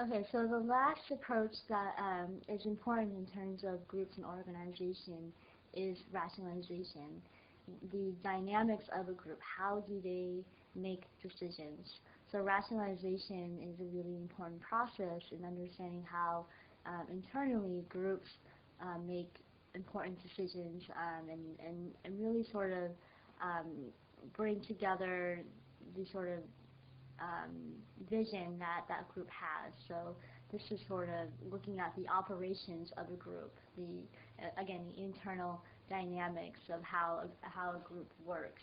Okay, so the last approach that is important in terms of groups and organization is rationalization. The dynamics of a group, how do they make decisions? So rationalization is a really important process in understanding how internally groups make important decisions and really sort of bring together the sort of vision that that group has. So this is sort of looking at the operations of a group, again, the internal dynamics of how a group works.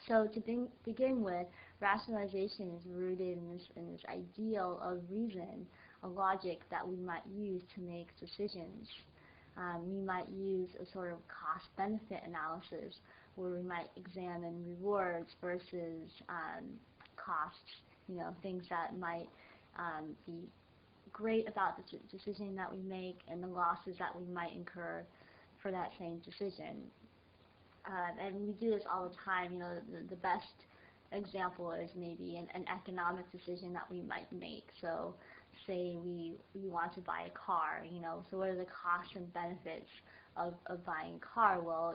So to begin with, rationalization is rooted in this ideal of reason, a logic that we might use to make decisions. We might use a sort of cost-benefit analysis where we might examine rewards versus costs, things that might be great about the decision that we make and the losses that we might incur for that same decision. And we do this all the time. The best example is maybe an economic decision that we might make. So say we want to buy a car, so what are the costs and benefits of buying a car? Well,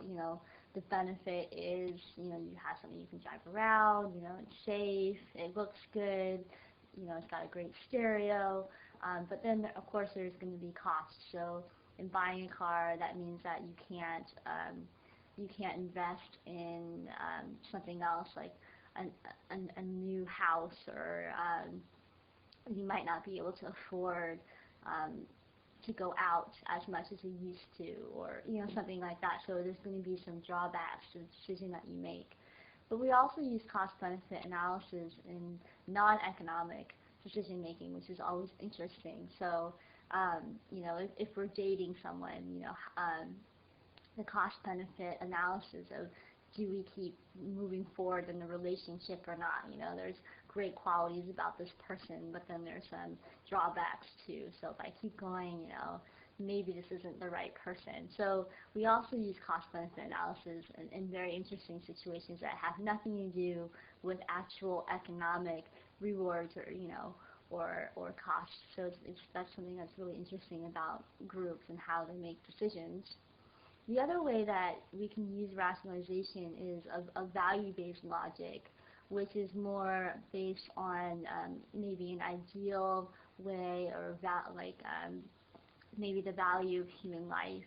the benefit is, you have something you can drive around, it's safe, it looks good, it's got a great stereo, but then of course there's going to be costs. So in buying a car, that means that you can't invest in something else like a new house, or you might not be able to afford to go out as much as you used to, or something like that. So there's going to be some drawbacks to the decision that you make. But we also use cost-benefit analysis in non-economic decision making, which is always interesting. So if we're dating someone, the cost-benefit analysis of, do we keep moving forward in the relationship or not? There's great qualities about this person, but then there's some drawbacks too. So if I keep going, maybe this isn't the right person. So we also use cost-benefit analysis in very interesting situations that have nothing to do with actual economic rewards or costs. So that's something that's really interesting about groups and how they make decisions. The other way that we can use rationalization is a value-based logic, which is more based on maybe an ideal way, or maybe the value of human life.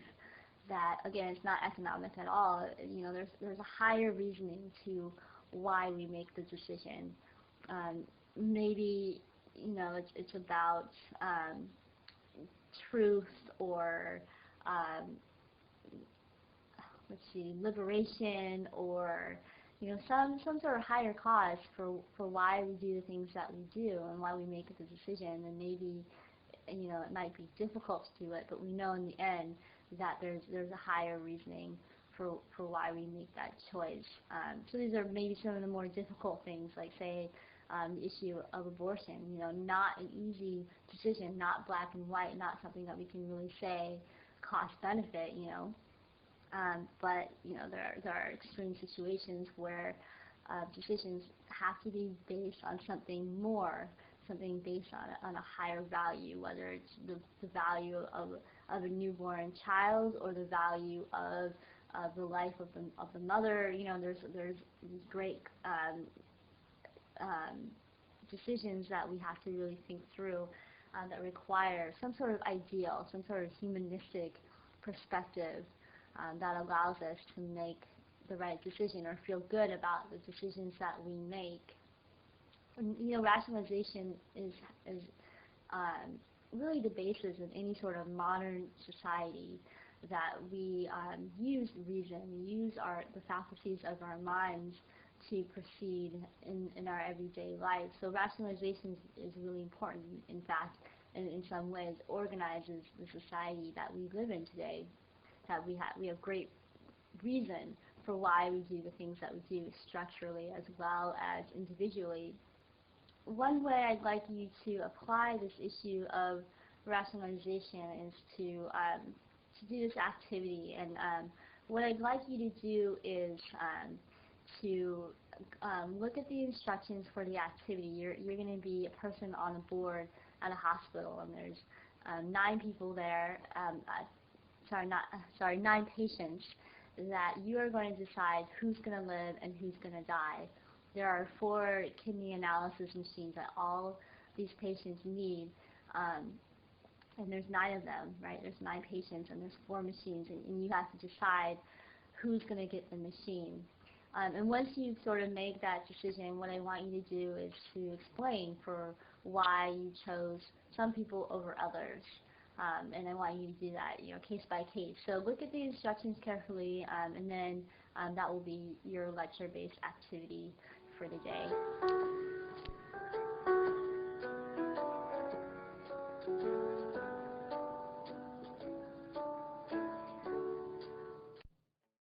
That again, it's not economic at all. There's a higher reasoning to why we make the decision. Maybe it's about truth, or liberation, or some sort of higher cause for why we do the things that we do and why we make the decision. And maybe it might be difficult to do it, but we know in the end that there's a higher reasoning for why we make that choice. So these are maybe some of the more difficult things, like say the issue of abortion. Not an easy decision, not black and white, not something that we can really say cost benefit. But there are extreme situations where decisions have to be based on something more, something based on a higher value, whether it's the value of a newborn child, or the value of the life of the mother. There's these great decisions that we have to really think through that require some sort of ideal, some sort of humanistic perspective that allows us to make the right decision or feel good about the decisions that we make. And, rationalization is really the basis of any sort of modern society, that we use reason, we use the faculties of our minds to proceed in our everyday life. So rationalization is really important. In fact, in some ways, organizes the society that we live in today. That we have great reason for why we do the things that we do, structurally as well as individually. One way I'd like you to apply this issue of rationalization is to do this activity. And what I'd like you to do is to look at the instructions for the activity. You're going to be a person on a board at a hospital, and there's 9 people there, sorry, 9 patients, that you are going to decide who's going to live and who's going to die. There are 4 kidney analysis machines that all these patients need, and there's 9 of them, right? There's 9 patients, and there's 4 machines, and you have to decide who's going to get the machine. And once you sort of make that decision, what I want you to do is to explain for why you chose some people over others. And I want you to do that, case by case. So look at the instructions carefully, and then that will be your lecture-based activity for the day.